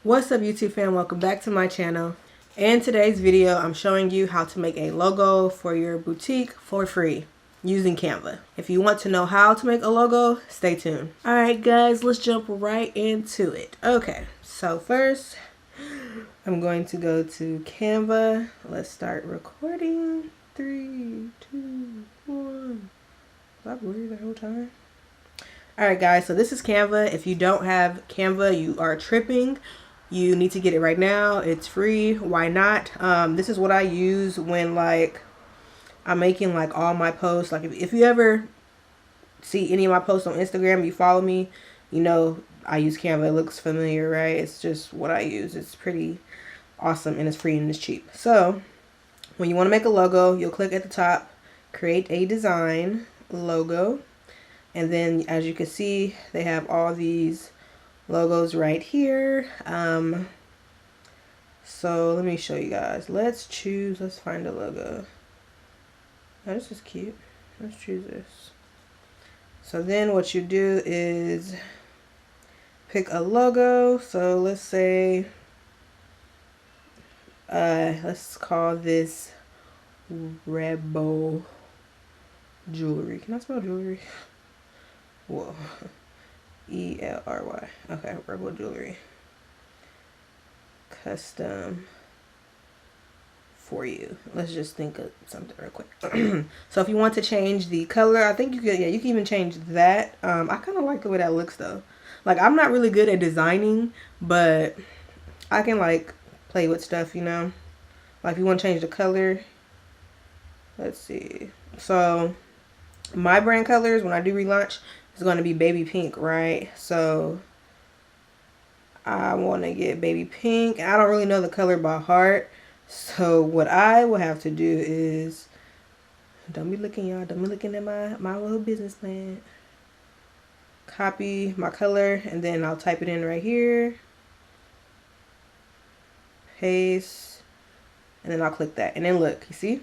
What's up, YouTube fam? Welcome back to my channel. In today's video, I'm showing you how to make a logo for your boutique for free using Canva. If you want to know how to make a logo, stay tuned. Alright guys, let's jump right into it. Okay, so first I'm going to go to Canva. Let's start recording. 3, 2, 1. Was I blurry the whole time? Alright guys, so this is Canva. If you don't have Canva, you are tripping. You need to get it right now. It's free. Why not? This is what I use when I'm making all my posts. Like if you ever see any of my posts on Instagram, you follow me, you know I use Canva. It looks familiar, right? It's just what I use. It's pretty awesome and it's free and it's cheap. So when you want to make a logo, you'll click at the top, create a design logo. And then as you can see, they have all these logos right here. So let me show you guys. Let's find a logo. Oh, this is cute. Let's choose this. So then what you do is pick a logo. So let's say, let's call this Rebel Jewelry. Can I spell jewelry? Whoa. E-L-R-Y. Okay, Rebel Jewelry. Custom for you. Let's just think of something real quick. So if you want to change the color, I think you could, yeah, you can even change that. I kind of like the way that looks though. Like I'm not really good at designing, but I can play with stuff, you know. Like if you want to change the color, let's see. So my brand colors when I do relaunch, it's going to be baby pink, right? So I want to get baby pink. I don't really know the color by heart. So what I will have to do is, don't be looking, y'all. Don't be looking at my little business plan. Copy my color and then I'll type it in right here. Paste. And then I'll click that. And then look, you see?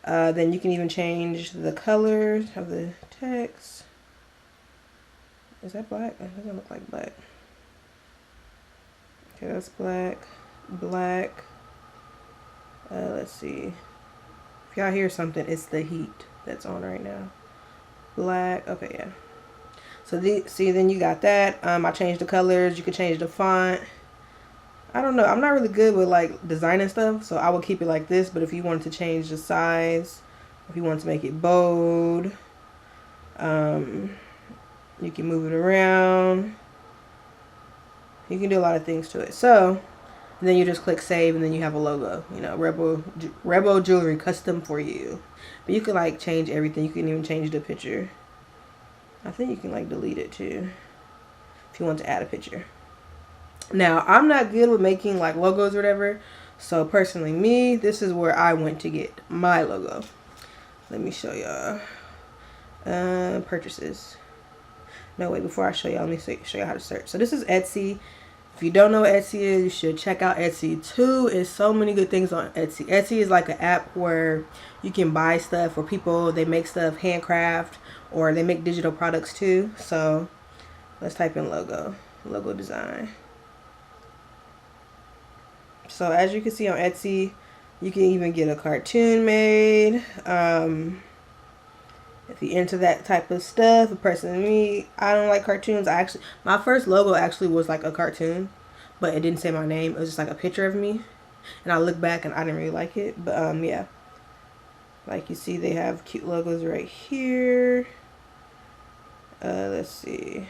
Then you can even change the color of the text. Is that black? It doesn't look like black. Okay, that's black. Black. Let's see. If y'all hear something, it's the heat that's on right now. Black. Okay, yeah. So see, then you got that. I changed the colors. You can change the font. I don't know. I'm not really good with designing stuff, so I will keep it like this. But if you wanted to change the size, if you want to make it bold, you can move it around. You can do a lot of things to it. So then you just click save and then you have a logo. You know, Rebel Jewelry, custom for you. But you can change everything. You can even change the picture. I think you can delete it too if you want to add a picture. Now I'm not good with making logos or whatever. So personally me, this is where I went to get my logo. Let me show y'all. Purchases. No, wait, before I show y'all, let me show you how to search. So this is Etsy. If you don't know what Etsy is, you should check out Etsy too. There's so many good things on Etsy. Etsy is like an app where you can buy stuff for people. They make stuff handcraft or they make digital products too. So let's type in logo design. So as you can see on Etsy, you can even get a cartoon made. If you're into that type of stuff, personally me, I don't like cartoons. My first logo actually was a cartoon, but it didn't say my name. It was just a picture of me. And I look back and I didn't really like it. But yeah. Like you see, they have cute logos right here. Let's see.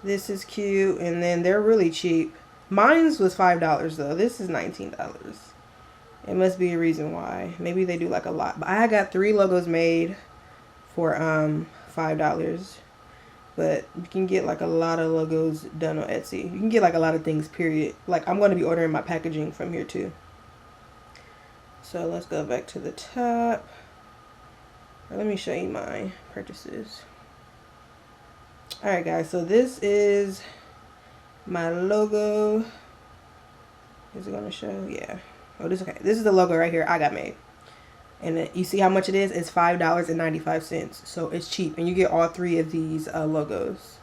This is cute. And then they're really cheap. Mine's was $5 though. This is $19. It must be a reason why. Maybe they do a lot. But I got 3 logos made for $5. But you can get a lot of logos done on Etsy. You can get a lot of things, period. I'm going to be ordering my packaging from here too. So let's go back to the top. Let me show you my purchases. Alright guys, so this is my logo. Is it going to show? Yeah. Oh, okay. This is the logo right here I got made. And you see how much it is? It's $5.95. So it's cheap. And you get all 3 of these logos.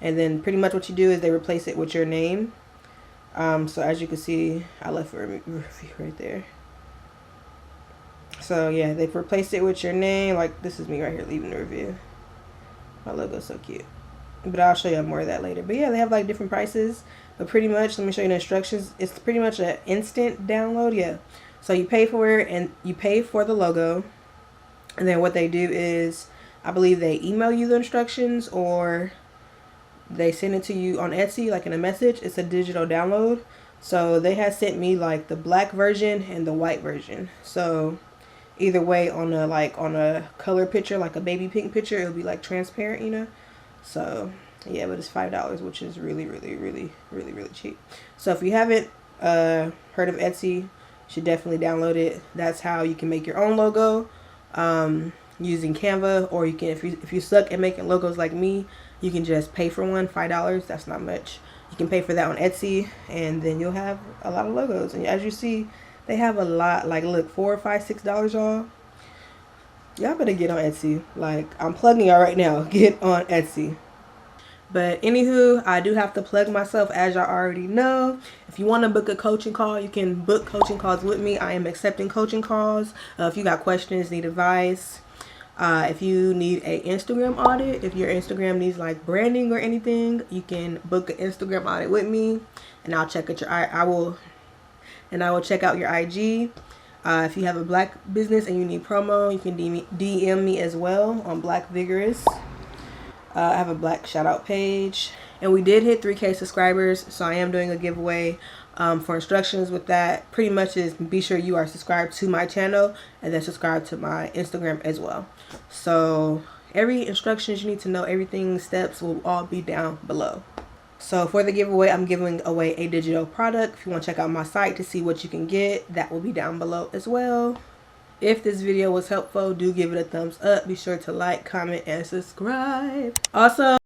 And then pretty much what you do is they replace it with your name. So as you can see, I left a review right there. So yeah, they've replaced it with your name. Like, this is me right here leaving the review. My logo's so cute. But I'll show you more of that later. But yeah, they have like different prices. But pretty much, let me show you the instructions. It's pretty much an instant download. Yeah. So you pay for it, and you pay for the logo. And then what they do is, I believe they email you the instructions, or they send it to you on Etsy, like in a message. It's a digital download. So they have sent me like the black version and the white version. So either way, on a color picture, like a baby pink picture, it'll be like transparent, you know. So yeah, but it's $5, which is really cheap. So if you haven't heard of Etsy, you should definitely download it. That's how you can make your own logo using Canva, or you can, if you suck at making logos like me, you can just pay for one, $5. That's not much. You can pay for that on Etsy, and then you'll have a lot of logos. And as you see, they have a lot. Like, look, $4, $5, $6, y'all. Y'all better get on Etsy. Like, I'm plugging y'all right now. Get on Etsy. But anywho, I do have to plug myself, as y'all already know. If you want to book a coaching call, you can book coaching calls with me. I am accepting coaching calls. If you got questions, need advice, if you need a Instagram audit, if your Instagram needs like branding or anything, you can book an Instagram audit with me, and I'll check out I will check out your IG. If you have a black business and you need promo, you can DM me as well on Black Vigorous. I have a black shout out page, and we did hit 3K subscribers, so I am doing a giveaway. For instructions with that, pretty much is be sure you are subscribed to my channel, and then subscribe to my Instagram as well. So every instructions you need to know, everything, steps will all be down below. So for the giveaway, I'm giving away a digital product. If you want to check out my site to see what you can get, that will be down below as well. If this video was helpful, do give it a thumbs up. Be sure to like, comment, and subscribe. Also,